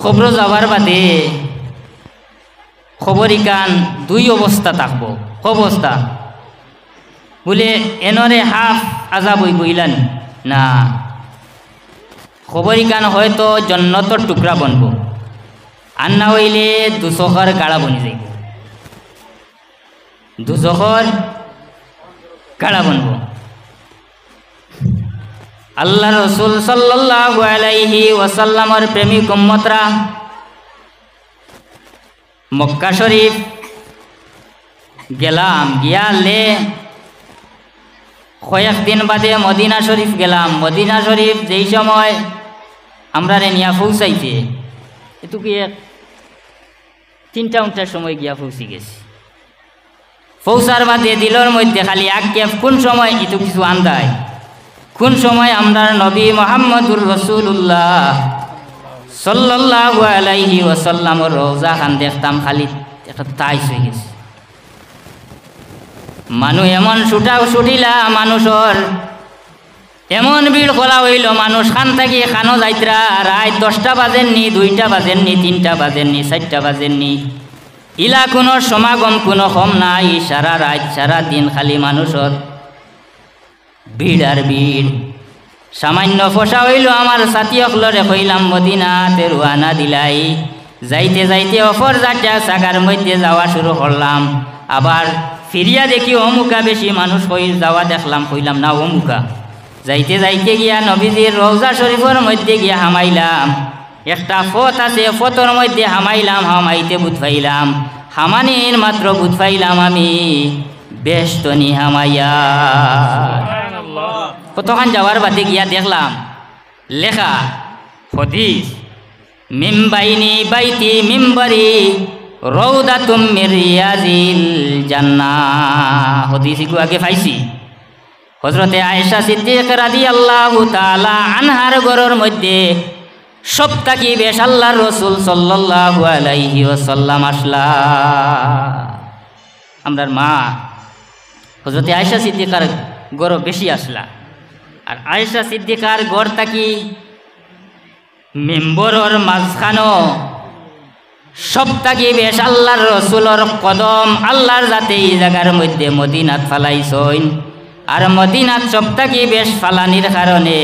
খবর যাওয়ার বাদে খবরিকান দুই অবস্থা থাকবো। অবস্থা বলে এনরে হাফ আজাব হইব ইলান না, খবরিকান হয়তো জন্নতর টুকরা বনব, আর না হইলে দুচখর গাড়া বনি যাইব, দুচখর গাড়া বনব। আল্লাহ রসুল সাল্লাল্লাহু আলাইহি ওয়াসাল্লামর প্রেমিক উম্মতরা মক্কা শরীফ গেলাম, গিয়ালে কয়েকদিন বাদে মদিনা শরীফ গেলাম। মদিনা শরীফ যেই সময় আমরা নিয়া পৌঁছাইছে, এটু কি 3টার সময় গিয়া পৌঁছি গেছি। পৌঁছার বাদে দিলর মধ্যে খালি আক্ষেপ, কোন সময় এটু কিছু আন্দায়, কোন সময় আমরা নবী মুহাম্মদুর রাসূলুল্লাহ সাল্লাল্লাহু আলাইহি ওয়াসাল্লামর রওজা খান দেখতাম, খালি একটা তাইস হয়ে গেছে। মানুষ এমন ছুটিলা, মানুষের এমন ভিড় করা হইল, মানুষ খান থাকি খানো যাইতরা, রাত 10টা বাজেননি, 2টা বাজেননি, 3টা বাজেননি, 4টা বাজেননি, ইলা কোনো সমাগম কোনো কম নাই। সারা রাত সারা দিন খালি মানুষের ভিড় আর ভিড়। সামান্য ফসা হইল, আমার সাথী অকলরে কইলাম মদিনাতে রওনা দিলাই। যাইতে যাইতে অফর যাত্রা সাগার মধ্যে যাওয়া শুরু করলাম। আবার ফিরিয়া দেখি অমুকা বেশি মানুষ হই যাওয়া দেখলাম, কইলাম না অমুকা। যাইতে যাইতে গিয়া নবীজির রওজা শরীফের মধ্যে গিয়া হামাইলাম। একটা ফত আছে, ফতর মধ্যে হামাইলাম, হামাইতে বুধ পাইলাম, হামানির মাত্র বুধ পাইলাম আমি বেষ্টনী হামাইয়া। কতক্ষণ যাওয়ার বাদে গিয়া দেখলাম লেখা হদিস, মিমবাইনি বাইতি মিম্বরি রৌদাতুম মির রিয়াজিল জান্নাহ। হদিস ইকু আগে পাইছি। হযরতে আয়েশা সিদ্দিক রাদিয়াল্লাহু তাআলা আনহার ঘরের মধ্যে সপ্তাকি বেশ আল্লাহর রাসূল সাল্লাল্লাহু আলাইহি ওয়াসাল্লাম আসলা। আমরার মা হযরতে আয়েশা সিদ্দিকার ঘর বেশি আসলা। আর আয়েশা সিদ্দিকার ঘর থাকি মেম্বরের মাঝখানো সপ্তাকি বেশ আল্লাহর রসুলের কদম আল্লাহর যাতে এই জায়গার মধ্যে মদিনাত ফালাইছইন। আর মদিনাত সপ্তাকি বেশ ফালানির কারণে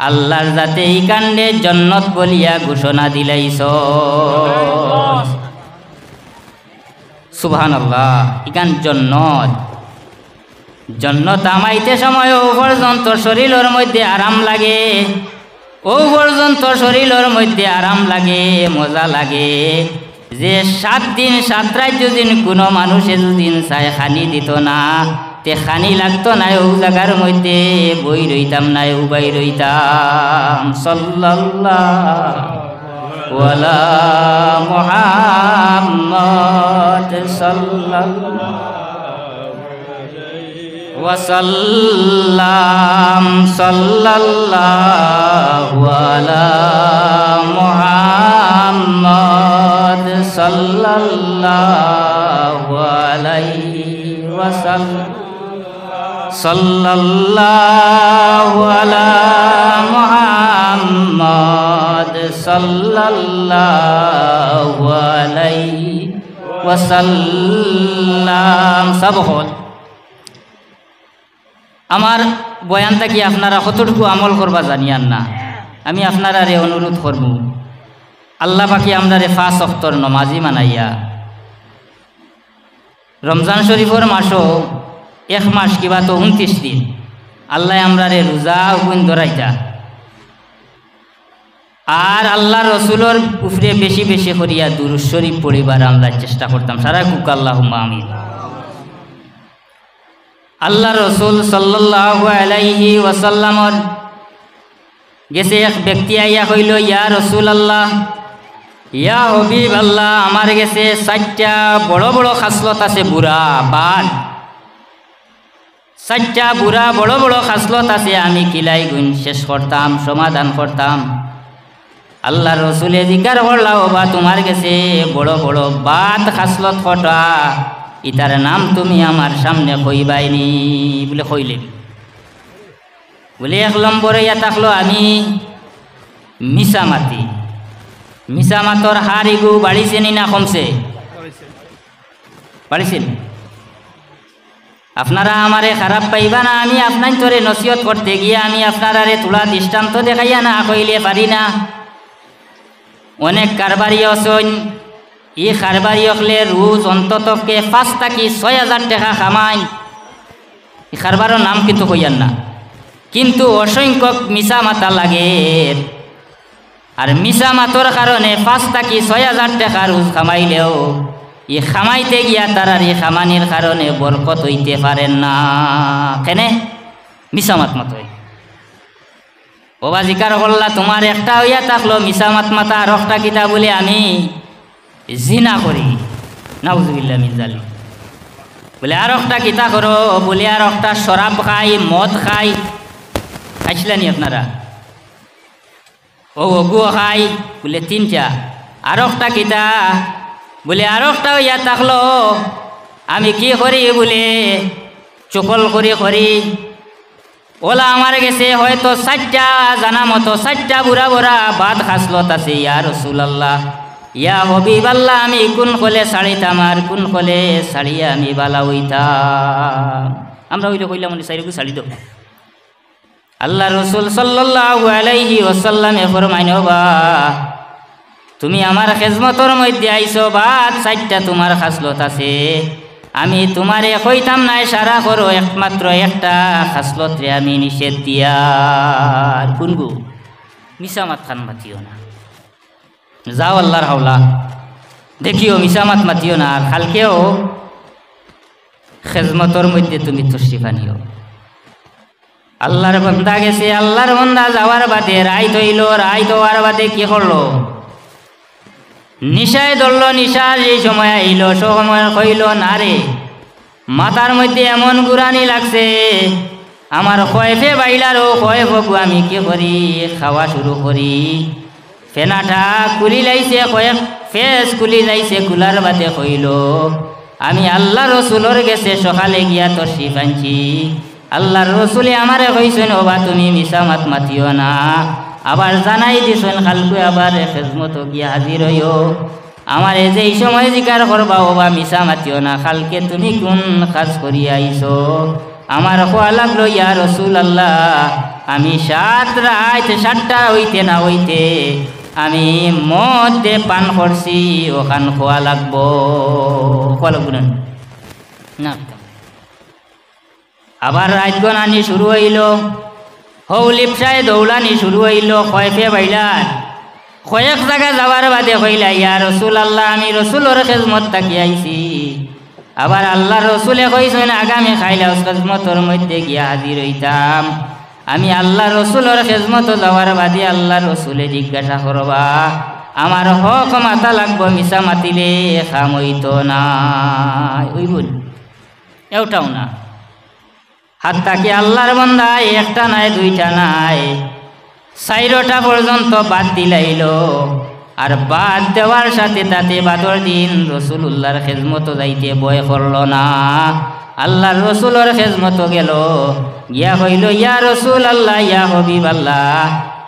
আল্লাহর যাতে এই কাণ্ডে জন্নত বলিয়া ঘোষণা দিলাইছ। সুবহানাল্লাহ। ইকান জন্নত, জন্নত আমাইতে সময় ও পর্যন্ত শরীরের মধ্যে আরাম লাগে, ও পর্যন্ত শরীরের মধ্যে আরাম লাগে, মজা লাগে। যে 7 দিন 7 রাত যদি কোনো মানুষে যদি চায় খানি দিত না, তে খানি লাগতো না, ও জায়গার মধ্যে বই রইতাম না, ও বাই রইতাম। সাল্লাল্লাহু আলা মুহাম্মদ সাল্লাল্লাহু ওয়াসাল্লাম। সাল্লাল্লাহু আলা মুহাম্মদ সাল্লাল্লাহু আলাইহি ওয়াসাল্লাম। সাল্লাল্লাহু আলা মুহাম্মদ সাল্লাল্লাহু আলাইহি ওয়াসাল্লাম। সব হল আমার বয়ানটা কি আপনারা কতটুকু আমল করবা জানিয়ান না। আমি আপনারা রে অনুরোধ করব, আল্লাহ পাকি আমরারে 5 ওয়াক্তর নমাজি মানাইয়া রমজান শরীফের মাসও 1 মাস কিবা তো 29 দিন আল্লাহ আমরারে রোজা গুণ ধরাইতা। আর আল্লাহ রসুলের উপরে বেশি বেশি করিয়া দুরূদ শরীফ পড়িবার আমরা চেষ্টা করতাম। সারা কুক আল্লাহুম্মা আমিন। আল্লাহ রসুল সাল্লাল্লাহু আলাইহি ওয়াসাল্লামর গেছে এক ব্যক্তি আইয়া কইল, ইয়া রসুল আল্লাহ, ইয়া হবিব আল্লাহ, আমার গেছে 4টা বড় বড় খাসলত আছে, বুড়া বাদ 4টা বুড়া বড় বড় খাসলত আছে, আমি কিলাই গুণ শেষ করতাম, সমাধান করতাম। আল্লাহ রসুলে জিজ্ঞার করলা, ও বা তোমার গেছে বড় বড় বাদ খাসলত কটা, ইতার নাম তুমি আমার সামনে কইবাইনি বলে কইলেন। বলে 1 নম্বরে ইয়া থাকলো আমি মিশামাতি। মিছা মাতর হার ইগু বাড়িছে নি না কমছে? বাড়িছেন। আপনারা আমারে খারাপ পাইবা না, আমি আপনার তোরে নসিহত করতে গিয়ে আমি আপনারারে তোলা দৃষ্টান্ত দেখাইয়া না কইলে পারি না। অনেক কারবারি আছেন, ই কারবারি হলে রোজ অন্ততকে 5 থেকে 6,000 টাকা কামায়। এই কারবারের নাম কিন্তু কইয়ান না, কিন্তু অসংখ্যক মিছা মাতা লাগে। আর মিছা মাতর কারণে 5 থেকে 6,000 টাকা রোজ কামাইলেও ই খামাইতে গিয়া তারার এই খামানির কারণে বরকত হইতে পারেন না। কেনে? মিছা মাত মাতই। ওবা জিকার করলা তোমার একটা হইয়া থাকলো মিছা মাত মাতা, আর একটা কিতা বলে আমি জিনা করি, নাউজুবিল্লাহ মিন জালিক। বলে আর একটা কিতা করো, বলে আর একটা শরাব খাই, মদ খাই। খাইছিলানি আপনারা? ও গুয়া খাই, বলে 3টা। আর একটা কিতা বলে আর একটা হইয়া থাকলো আমি কি করি, বলে চকল করি। ওলা আমার গেছে হয়তো 4টা জানা মতো 4টা বুড়া বুড়া ভাত খাসলত আছে। ইয়া রাসূলুল্লাহ, ইয়া হাবিবাল্লাহ, আমি কোন কলে ছাড়িতাম আর কোন কলে ছাড়িয়া আমি বালা হইতাম? আমরা হইলে কইলাম সাইরকু ছাড়ি দাও। আল্লাহ রসুল সাল্লাল্লাহু আলাইহি ওয়াসাল্লামে ফরমাইন, বা তুমি আমার খেজমতর মধ্যে আইছো, ভাত 4টা তোমার খাসলত আছে, আমি তোমারে কইতাম নাই সারা করো, একমাত্র একটা খাসলত রে আমি নিষেধ দিয়া। কোনগু? মিছা মাত খান মাতিও না। যাও আল্লাহর হাওলা, দেখিও মিছা মাত মাতিও না। আর কালকেও খেজমতর মধ্যে তুমি তশরিফা নিও। আল্লাহর বান্দা গেছে, আল্লাহর বান্দা যাওয়ার বাদে রাইত হইল, রাইত হওয়ার বাদে কি করলো? নিশায় ধরলো। নিশা যে সময় আইল, সময় কইল না রে, মাথার মধ্যে এমন গুরানি লাগছে, আমার কয়েফে বাইলারও কয়েফ গু, আমি কি করি? খাওয়া শুরু করি। ফেনাটা কুলি লাইছে, কয়েক ফেস কুলি যাইছে, কুলার বাদে কইল আমি আল্লাহ রসুলোর গেছে সকালে গিয়া তশরিফ আনছি। আল্লাহর রসুলে আমারে কইছেন, ওবা তুমি মিছা মাত মাতিও না। আবার জানাই দিছেন কালকে আবার খেজমত গিয়া হাজির হইও। আমার যেই সময় জিকার করবা, ওবা মিছা মাতিও না, কালকে তুমি কোন কাজ করিয়া আইছো? আমার খোয়া লাগলো, ইয়া রাসূলুল্লাহ, আমি 7টা হইতে না হইতে আমি মধ্যে পান করছি, ওখান খোয়া লাগবো। খোয়া লাগবো না। আবার রাত গনানি শুরু হইল, হৌলিপসায় দৌলানি শুরু হইল। কয়েফে বাইলার কয়েক জায়গা যাওয়ার বাদে কইলা, ইয়া রাসূলুল্লাহ, আমি রসুলোর খেজমত থাকি আইছি। আবার আল্লাহ রসুলে কইছেন আগামী খাইলা খেজমতর মধ্যে গিয়া হাজির হইতাম। আমি আল্লাহ রসুলোর খেজমত যাওয়ার বাদে আল্লাহ রসুলে জিজ্ঞাসা করবা, আমার হক মাথা লাগবো, মিছা মাতিলে খাম হইতো না। ওই বল এটাও না। হাত তাকে আল্লাহর বান্দা একটা নাই, 2টা নাই, 4টা পর্যন্ত বাদ দিলাইল। আর বাদ দেওয়ার সাথে তাতে বাদর দিন রসুলুল্লাহর খেজমত যাইতে ভয় করল না। আল্লাহর রসুলের খেজমত গেল, গিয়া হইল, ইয়া রাসূলুল্লাহ, ইয়া হাবিবাল্লাহ,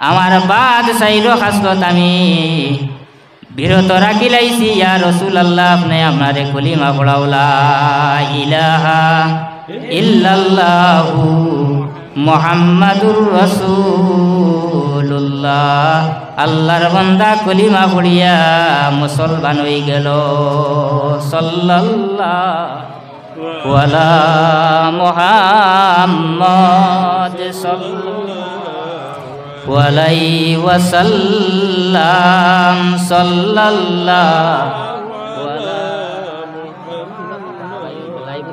আমার বাদ 4 খাসলত আমি বিরত রাখি লাইছি। ইয়া রাসূলুল্লাহ, আপনি আপনারে কলিমা পড়াও, লা ইলাহা ইল্লাল্লাহু মুহাম্মাদুর রাসূলুল্লাহ। আল্লাহর বান্দা কলিমা পড়িয়া মুসলমান হয়ে গেল। সাল্লাল্লাহু আলা মুহাম্মাদ সাল্লাল্লাহু আলাইহি ওয়াসাল্লাম। সাল্লাল্লাহু আলা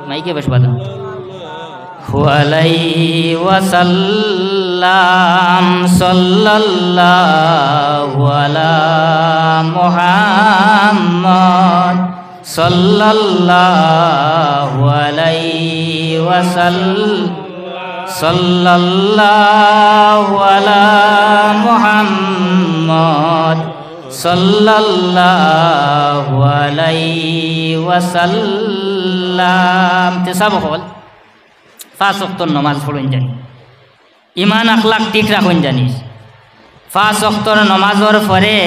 মাইকে বেশ বাদা আলাইহি ওয়াসাল্লাম। সাল্লাল্লাহু আলা মুহাম্মাদ সাল্লাল্লাহু আলাইহি ওয়াসাল্লাম। সাল্লাল্লাহু আলা মুহাম্মাদ সাল্লাল্লাহু আলাইহি ওয়াসাল্লাম। তে সব হল 5 ওয়াক্ত নামাজ পড়ুন জানি, ইমান আখলাক ঠিক রাখুন জানিস। 5 ওয়াক্তর নামাজের পরে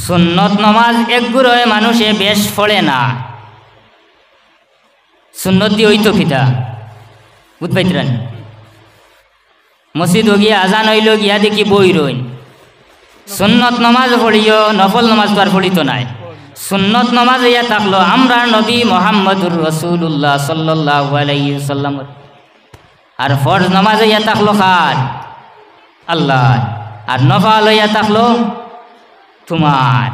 সুন্নত নমাজ একগুড়োয় মানুষে বেশ পড়ে না। সুন্নত দিয়ে হইতো কিতা বুঝবাইতরান, মসজিদ গিয়া আজান হইল গিয়া দেখি বই রইন। সুন্নত নমাজ পড়িও, নফল নমাজ তো আর পড়িত নাই। সুন্নত নমাজ ইয়া থাকলো আমরা নবী মোহাম্মদুর রসুল্লাহ সাল্লাল্লাহু আলাইহি ওয়াসাল্লাম। আর ফরজ নমাজ ইয়া থাকলো খার আল্লাহ, আর নফল ইয়া থাকলো তোমার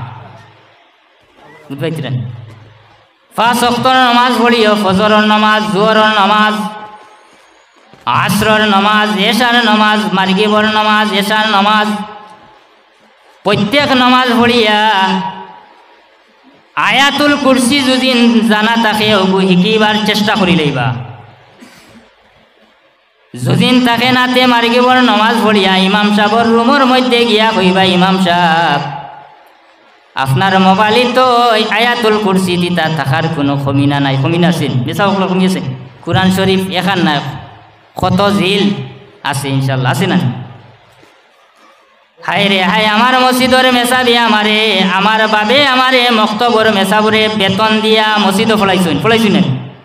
বুঝবাইতরান। 5 ওয়াক্তের নামাজ পড়িও, ফজরের নামাজ, জোহরের নামাজ, আসরের নামাজ, এশার নামাজ, মাগরিবের নামাজ, এশার নামাজ, প্রত্যেক নামাজ পড়িয়া আয়াতুল কুরসি যদি জানা থাকে ওগু শিকিবার চেষ্টা করি লইবা। যদি তাকে নাতে মাগরিবের নামাজ পড়িয়া ইমাম সাহেবের রুমের মধ্যে গিয়া কইবা, ইমাম সাহেব আপনার মোবাইলে তো আয়াতুল কুরসি দিতা থাকার কোনো কমিনা নাই। কমিনা আছেন বেচা ওগুলো কমি আছে। কোরআন শরীফ এখান নাই, কত জিল আছে ইনশাল্লাহ, আছে না? হায় রে হায়, আমার মসজিদর মেসাবি আমারে, আমার বাবে আমারে মক্তবর মেসাবরে বেতন দিয়া মসজিদও ফলাইছুন না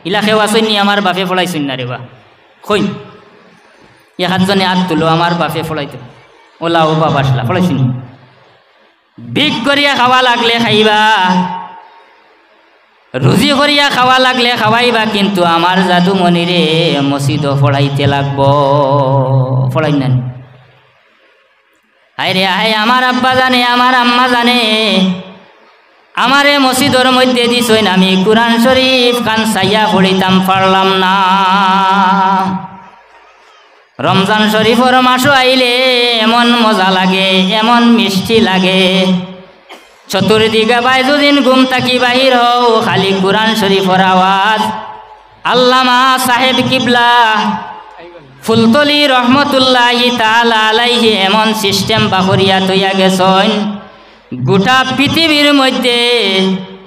ইলাকেও আসুন নি, আমার বাপে ফলাইছুন না রে বা কই একাজনে হাত তুলো, আমার বাপে ফলাইতো ওলা ও বাবা আসলা ফলাইছুন। বিক করিয়া খাওয়া লাগলে খাইবা, রুজি করিয়া খাওয়া লাগলে খাওয়াইবা, কিন্তু আমার জাদুমণিরে মসজিদও পড়াইতে লাগবো। পড়াই না হায় রে হায়, আমার আব্বা জানে, আমার আম্মা জানে, আমারে মসজিদর মধ্যে দিছইন, আমি কুরআন শরীফ কান চাইয়া পড়িতাম পারলাম না। রমজান শরীফর মাসও আইলে এমন মজা লাগে, এমন মিষ্টি লাগে, চতুর্দিকে বাইজুদিন ঘুম থাকি বাহির হও খালি কুরআন শরীফর আওয়াজ। আল্লামা সাহেব কিবলা ফুলতলি রহমতুল্লাহি তাআলা আলাইহি এমন সিস্টেম বাহরিয়া তৈয়া গেছেন, গোটা পৃথিবীর মধ্যে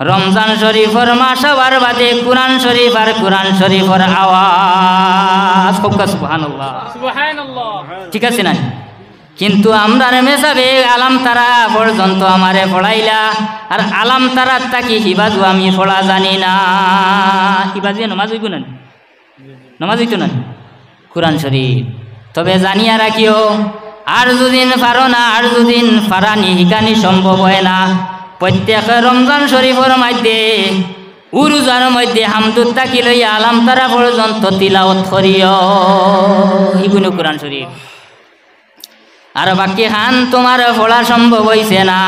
রমজান শরীফর মাস হওয়ার বাদে কুরআন শরীফ আর কুরআন শরীফর আওয়াজ। সুবহানাল্লাহ সুবহানাল্লাহ, ঠিক আছে না? কিন্তু আমরা মেসাবে আলাম তারা পর্যন্ত আমারে পড়াইলা, আর আলাম তারার তাকি হিবাজু আমি পড়া জানি না। হিবাজে নমাজ হইব না, নমাজ হইতো না কুরআন শরীফ। তবে জানিয়া রাখিও, আর যদিন পারো না, আর যদিন পারানি হিকানি সম্ভব হয় না, প্রত্যেক রমজান শরীফর মধ্যে উরুজার মধ্যে হামদুত তাকি লইয়া আলাম তারা পর্যন্ত তিলাওয়াত করিও ইগুনো কুরআন শরীফ। আর বাকি খান তোমার পড়া সম্ভব হইছে না,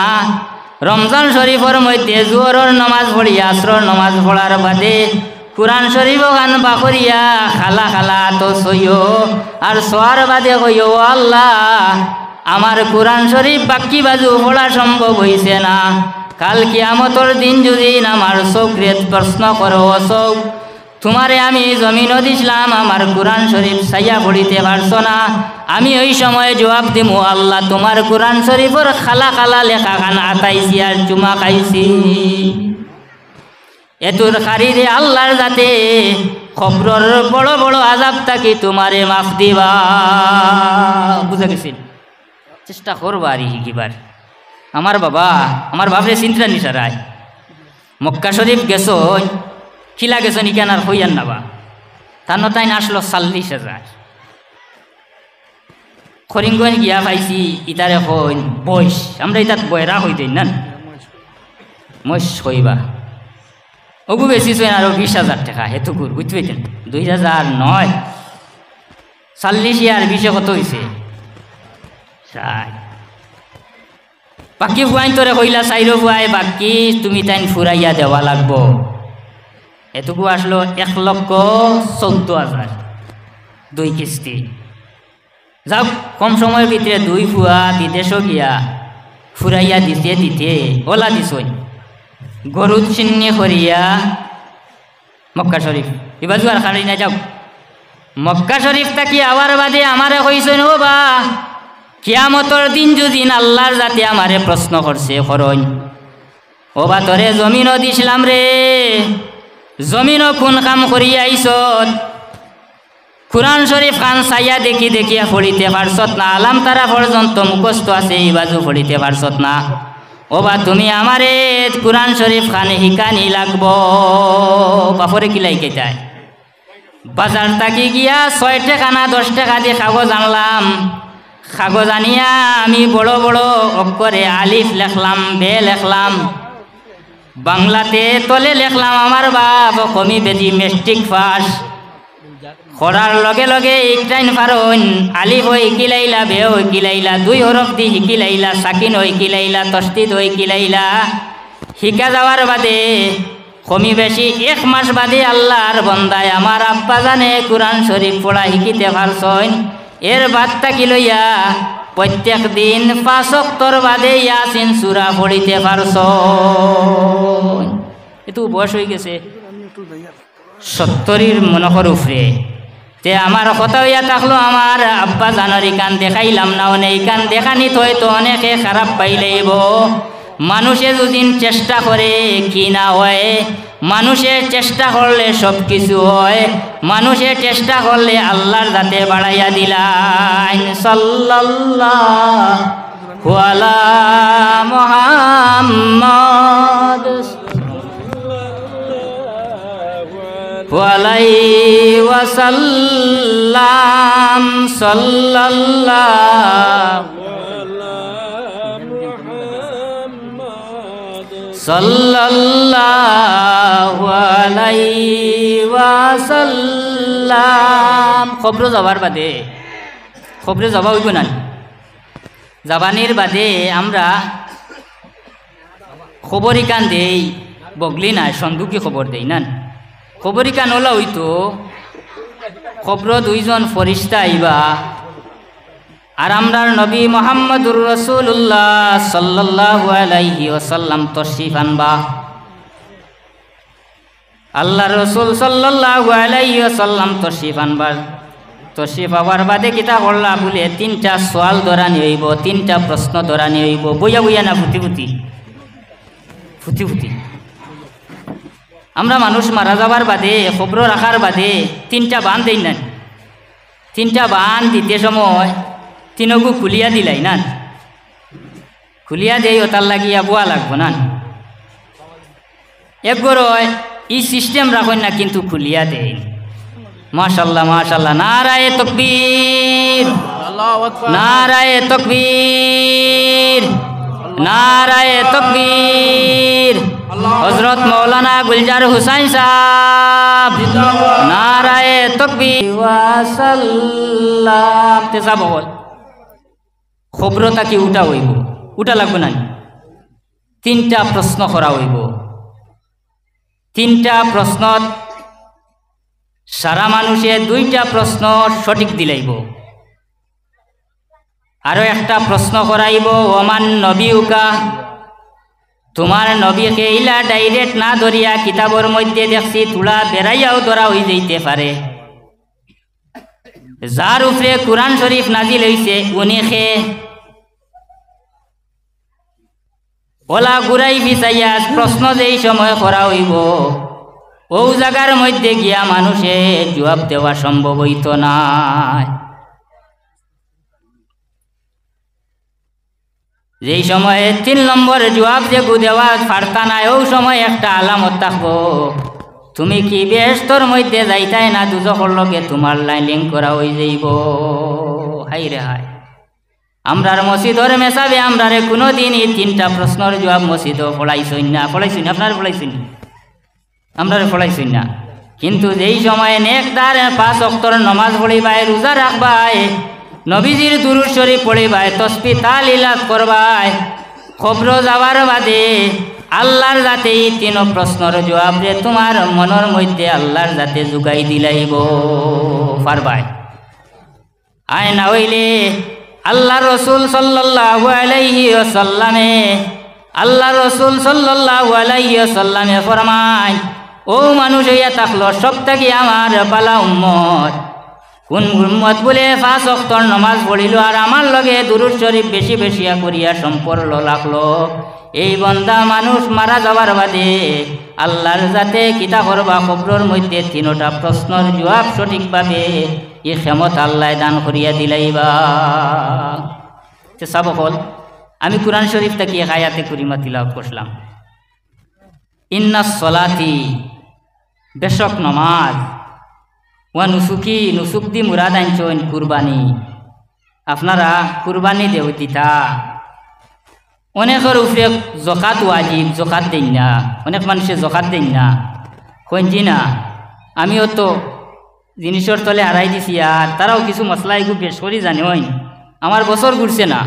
রমজান শরীফর মধ্যে জোহরের নামাজ পড়িয়া আসরের নামাজ পড়ার বাদে কুরআন শরীফ গান বাকরিয়া খালা খালা তো সইও, আর সোয়ার বাদে কইও আল্লাহ আমার কুরআন শরীফ বাকি বাজু পড়া সম্ভব হইছে না, কাল কিয়ামতর দিন যদি আমার চৌকরে প্রশ্ন করো, চৌক তোমারে আমি জমিনও দিছিলাম, আমার কুরআন শরীফ চাইয়া পড়িতে পারছো না, আমি ওই সময় জবাব দিমু আল্লাহ তোমার কুরআন শরীফর খালা খালা লেখা খান আতাইছি আর চুমা খাইছি। এতুর খারিরে আল্লাহর যাতে খবরের বড় বড় আজাব থাকি তোমারে মাফ দিবা। বুঝা গেছিল? চেষ্টা করবা আর শিকিবার। আমার বাবা, আমার বাপরে চিন্তা নিসারায় মক্কা শরীফ গেছ, খিলা গেছ নিকেন আর হইয়ান নাবা, তার নতাইন আসলো 40,000। করিমগঞ্জ গিয়া পাইছি ইতারে হইন বয়স, আমরা ইতাত বয়রা হই দেই না মস হইবা ওগু বেশি চইন আরো 20,000 টাকা হেতুকুর বুঝতে পেতেন। 2009 40 আর 20 কত হয়েছে? বাকি ফুয়াইন তোরে কইলা চাইরো ফুয়াই বাকি তুমি তাইন ফুরাইয়া দেওয়া লাগবো। এটুকু আসলো 1,14,000 2 কিস্তি। যাও কম সময়ের ভিতরে 2 ফুয়া বিদেশও গিয়া ফুরাইয়া দিতে দিতে ওলা দিছই গরু চিন্নি করিয়া মক্কা শরীফ এবার আর খালি না যাও মক্কা শরীফ থাকি আওয়ার বাদে আমারে কইছেন ও বা কিয়ামতর দিন যদি আল্লাহর জাতি আমারে প্রশ্ন করছে করইন ও বা তোরে জমিনও দিছিলাম রে, জমিনও কোন কাম করিয়া আইছত, কুরআন শরীফ খান চাইয়া দেখি দেখিয়া পড়িতে পারছত না, আলাম তারা পর্যন্ত মুখস্থ আছে এই বাজু পড়িতে পারছত না, ও বা তুমি আমারে কুরআন শরীফ খান হিকানি লাগব বাপরে কি লাইকে যায় বাজার থাকি গিয়া 6 টাকা না 10 টাকা দিয়ে কাগজ আনলাম কাগজ আনিয়া আমি বড় বড় অক্ষরে আলিফ লিখলাম বে লিখলাম বাংলাতে তলে লিখলাম আমার বাপ কমি বেজি মেট্রিক পাস করার লগে লগে একটাইন ফারন আলিফ হই কিলাইলা বে হই কিলাইলা 2 হরফ দি হিকিলাইলা সাকিন হই কিলাইলা তসদিদ হই কিলাইলা শিকা যাওয়ার বাদে কমি বেশি 1 মাস বাদে আল্লাহর বন্দায় আমার আব্বা জানে কুরআন শরীফ পড়া শিকিতে পারছইন এর বাদটা কি লইয়া প্রত্যেক দিন 5 ওয়াক্তর বাদে ইয়াসিন সূরা পড়িতে পারছইন এত বয়স হয়ে গেছে 70 মনকর উপরে তে আমার কথা হইয়া থাকলো আমার আব্বা জানরি কান দেখাইলাম না অনেক কান দেখানি তো হয়তো অনেকে খারাপ পাইলেইব মানুষে যদি চেষ্টা করে কি না হয় মানুষের চেষ্টা করলে সব কিছু হয় মানুষের চেষ্টা করলে আল্লাহর দাতে বাড়াইয়া দিলাইন সাল্লাল্লাহু আলা মুহাম্মদ আলাইহি ওয়াসাল্লাম সাল্লাল্লাহু আলাইহি ওয়াসাল্লাম খবর যাবার বাদে খবরে যাবা হইব না জাবানির বাদে আমরা খবরই কান দেই বগলি না সন্দুকি খবর দেই না খবরই কান ওলা হইতো খবর 2 জন ফরিস্তা আইবা আর আমরার নবী মুহাম্মদুর রাসূলুল্লাহ সাল্লাল্লাহু আলাইহি ওয়াসাল্লাম তশরিফ আনবা আল্লাহর রাসূল সাল্লাল্লাহু আলাইহি ওয়াসাল্লাম তশরিফ আনবার তশরিফ আবার বাদে কিতা করলা বলে 3টা সওয়াল ধরানি হইব 3টা প্রশ্ন ধরানি হইব বইয়া বইয়া না ফুটি ফুটি আমরা মানুষ মারা যাবার বাদে খবর রাখার বাদে 3টা বান দেই না 3টা বান দিতে সময় 3গু খুলিয়া দিলাই না খুলিয়া দেই ওতার লাগিয়া বুয়া লাগবো না একগর ই সিস্টেম রাখেন না কিন্তু খুলিয়া দেই মাশাআল্লাহ মাশাআল্লাহ নারায়ে তাকবীর আল্লাহু আকবার নারায়ে তাকবীর নারায়ে তাকবীর হযরত মাওলানা গুলজার হুসাইন সাহেব নারায়ে তাকবীর ওয়া সাল্লাম তেসা বল খবরতা কি উঠা হইব উঠা লাগবে না 3টা প্রশ্ন করা হইব 3টা প্রশ্ন সারা মানুষে 2টা প্রশ্ন সঠিক দিলাইব আরো একটা প্রশ্ন করাইব ওমান নবিউকা তোমার নবীকে ইলা ডাইরেক্ট না ধরিয়া কিতাবের মধ্যে দেখছি তুলা বেড়াইয়াও ধরা হয়ে যাইতে পারে যার উপরে কুরআন শরীফ নাজিল হইছে উনি খে ওলা গুরাই বিচাইয়া প্রশ্ন যেই সময় করা হইব ও জায়গার মধ্যে গিয়া মানুষে জবাব দেওয়া সম্ভব হইত না যেই সময়ে 3 নম্বর জবাব যে দেওয়া পারতা না ওই সময় একটা আলামত থাকবো তুমি কি বেহেশতর মধ্যে যাইতাই না দুজখর লগে তোমার লাইন লিঙ্ক করা হয়ে যাইব হাই রে হাই আমরার মসজিদর মেসাবে আমরারে কোনো দিন এই 3টা প্রশ্নের জবাব মসজিদ পড়াইছই না আপনার পড়াইছই আমরারে পড়াইছই না কিন্তু যেই সময়ে নেকদার 5 ওয়াক্তর নামাজ পড়িবাই রোজা রাখবাই নবীজির দুরূদ শরীফ পড়িবাই তাসবিহ তাহলিলাত করবাই খবর যাওয়ার বাদে আল্লাহর যাতে 3 প্রশ্নের জবাব রে তোমার মনের মধ্যে আল্লাহর যাতে জুগাই দিলাইব পারবাই আয় না হইলে আল্লাহ রসুল সাল্লাল্লাহু আলাইহি ওয়াসাল্লামে ফরমায় ও মানুষ হইয়া থাকলো সব থেকে আমার বালা উম্মত কোন উম্মত বলে 5 ওয়াক্তর নামাজ পড়িল আর আমার লগে দুরূদ শরীফ বেশি বেশিয়া করিয়া সম্পর্ক রাখলো এই বান্দা মানুষ মারা যাবার বাদে আল্লাহর যাতে কিতা করবা কবরের মধ্যে 3টা প্রশ্নের জবাব সঠিকভাবে এই ক্ষমতা আল্লাহ দান করিয়া দিলাইবা সব হল আমি কুরআন শরীফ থেকে এক আয়াতে করিমা তিলাওয়াত করলাম। ইন্নাস সলাতি, বেশক নমাজ, ওয়া নুসুকি, নুসুক দি মুরাদ আনছেন কুরবানি, আপনারা কুরবানি দেও দিতা। অনেকের উপরে জকাত ওয়াজিব, জকাত দেন না, অনেক মানুষে জকাত দেন না, কইছি না আমিও তো জিনিসের তলে হারাই দিছি, আর তারাও কিছু মশলা এগুলো বেশ করি জানে হইন, আমার বছর ঘুরছে না,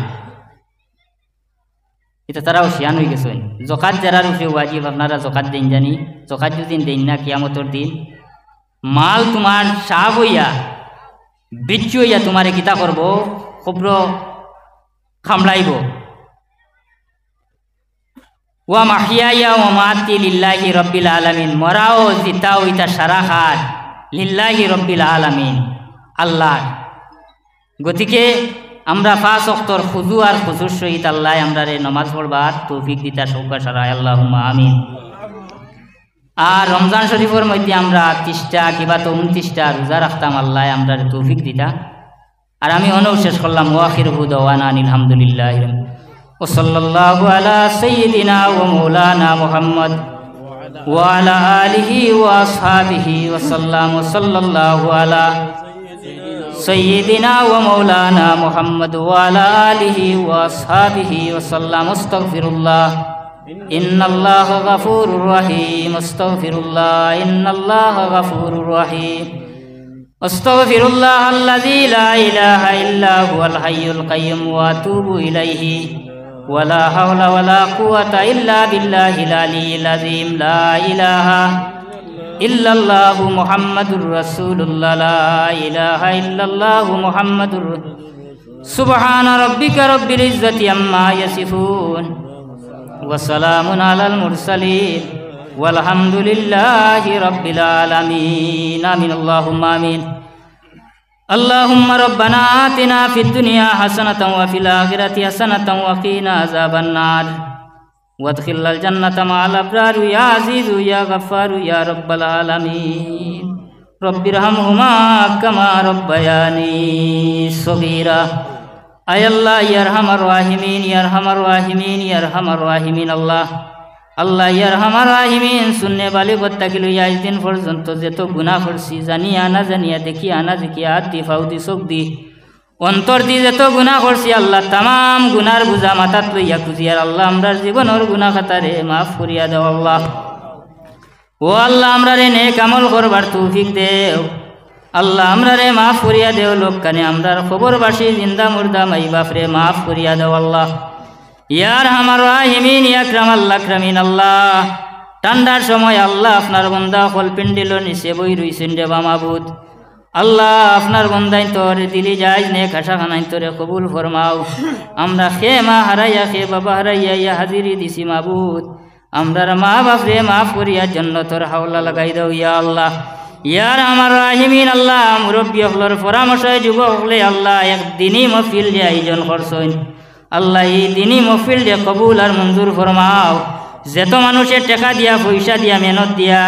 এটা তারাও শিয়ান হয়ে গেছেন। জকাত যারার উপরে ওয়াজিব আপনারা জকাত দেন জানি, জকাত যদি দেন না কিয়ামতর দিন মাল তোমার সাপ হইয়া বিচ্ছু হইয়া তোমারে কিতা করব, খবর খামলাইব। ওয়া মাহিয়ায়া ওয়া মাতি লিল্লাহি রব্বিল আলামিন, মরাও জিতাও ইতা সারা হাত লিল্লাহি রব্বিল আলামিন, আল্লাহ। গতিকে আমরা 5 ওয়াক্তর খুজু আর খুজুর সহিত আল্লাহ আমরা নমাজ পড়বার তৌফিক দিতা সৌকা সারায়, আল্লাহুম্মা আমিন। আর রমজান শরীফের মধ্যে আমরা 30টা কিবা তো 29টা রোজা রাখতাম, আল্লাহ আমরা তৌফিক দিতা। আর আমি অনও শেষ করলাম, ওয়াখিরুহু দাওয়ানা আলহামদুলিল্লাহ ওয়া সাল্লাল্লাহু আলা সাইয়্যিদিনা ওয়া মাওলানা মুহাম্মদ ওয়া আলা আলিহি ওয়া আসহাবিহি ওয়া সাল্লাম, ওয়া সাল্লাল্লাহু আলা সাইয়্যিদিনা ওয়া মাওলানা মুহাম্মদ ওয়া আলা আলিহি ওয়া আসহাবিহি ওয়া সাল্লাম। আস্তাগফিরুল্লাহ ইন্নাল্লাহা গাফুরুর রহিম, আস্তাগফিরুল্লাহ ইন্নাল্লাহা গাফুরুর রহিম, আস্তাগফিরুল্লাহ আল্লাযী লা ইলাহা ইল্লা হুয়াল হাইয়ুল কাইয়্যুম ওয়া আতুবু ইলাইহি ওয়া লা হাওলা ওয়া লা কুওয়াতা ইল্লা বিল্লাহিল আলিয়্যিল আযীম। লা ইলাহা ইল্লাল্লাহু মুহাম্মাদুর রাসূলুল্লাহ, লা ইলাহা ইল্লাল্লাহু মুহাম্মাদুর। সুবহানা রাব্বিকা রাব্বিল ইজ্জাতি আম্মা ইয়াসিফুন ওয়া সালামুন আলাল মুরসালিন ওয়ালহামদুলিল্লাহি রাব্বিল আলামিন। আমিন আল্লাহুম্মা আমিন। আল্লাহুম্মা রাব্বানা আতিনা ফিদ দুনিয়া হাসানাতাও ওয়া ফিল আখিরাতি হাসানাতাও ওয়া কিনা আযাবান নার ওয়াদখিলনাল জান্নাতা মা'আল আবরার ইয়া আজিজু ইয়া গফফারু ইয়া রাব্বাল আলামিন। রব্বিরহামহুমা কামা রাব্বায়ানি সগীরা। আয় আল্লাহ ইয়া আরহামার রাহিমিন, ইয়া আরহামার রাহিমিন, ইয়া আরহামার রাহিমিন। আল্লাহ আল্লাহ ইয়া আরহামার রাহিমিন, শূন্য বালিগত থাকি লইয়া আজ দিন পর্যন্ত যত গুনাহ করছি, জানিয়া না জানিয়া, দেখিয়া না দেখিয়া, হাত দি ফাউ দি চোখ দি অন্তর দি যত গুনাহ করছি আল্লাহ, তামাম গুনার বুঝা মাথাত লইয়া খুঁজিয়ার আল্লাহ আমরার জীবনের গুনাহ খাতারে মাফ করিয়া দাও আল্লাহ। ও আল্লাহ আমরারে নেক আমল করবার তৌফিক দেও আল্লাহ, আমরারে মাফ করিয়া দেও। লোক কানে আমরার খবরবাসী জিন্দা মুর্দা মাই বাপরে মাফ করিয়া দাও আল্লাহ। ইয়া আরহামার রাহিমিন, ইয়া আকরামাল আকরামিন। আল্লাহ ঠান্ডার সময় আল্লাহ আপনার বন্দা হল পিন্ডিল নিচে বই রইছেন রে বা মাবুদ। আল্লাহ আপনার বন্দাই তোর দিলি যাই নেক আশা খানাই তোরে কবুল ফরমাও। আমরা খে মা হারাইয়া, খে বাবা হারাইয়া ইয়া হাজিরি দিছি মাবুদ, আমরার মা বাপরে মাফ করিয়া জান্নাতের হাওলা লাগাই দাও ইয়া আল্লাহ। ইয়ার আমার রাহিমিন আল্লাহ, মুরব্বী হলর পরামর্শে যুবক হলে আল্লাহ একদিনই মহফিল যে আয়োজন করছেন আল্লাহ, এই দিনই মহফিল যে কবুল আর মঞ্জুর ফরমাও। যেত মানুষের টাকা দিয়া, পয়সা দিয়া, মেহনত দিয়া,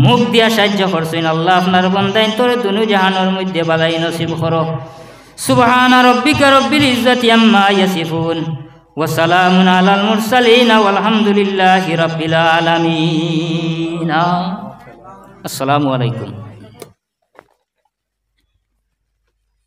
মুখ দিয়া সাহায্য করছেন আল্লাহ, আপনার বন্দাই তোর দুনু জাহানের মধ্যে বালাই নসিব করো। সুবহানা রাব্বিকা রাব্বিল ইজ্জাতি আম্মা ইয়াসিফুন ওয়া সালামুন আলাল মুরসালিন ওয়ালহামদুলিল্লাহি রাব্বিল আলামিন। আসসালামু আলাইকুম।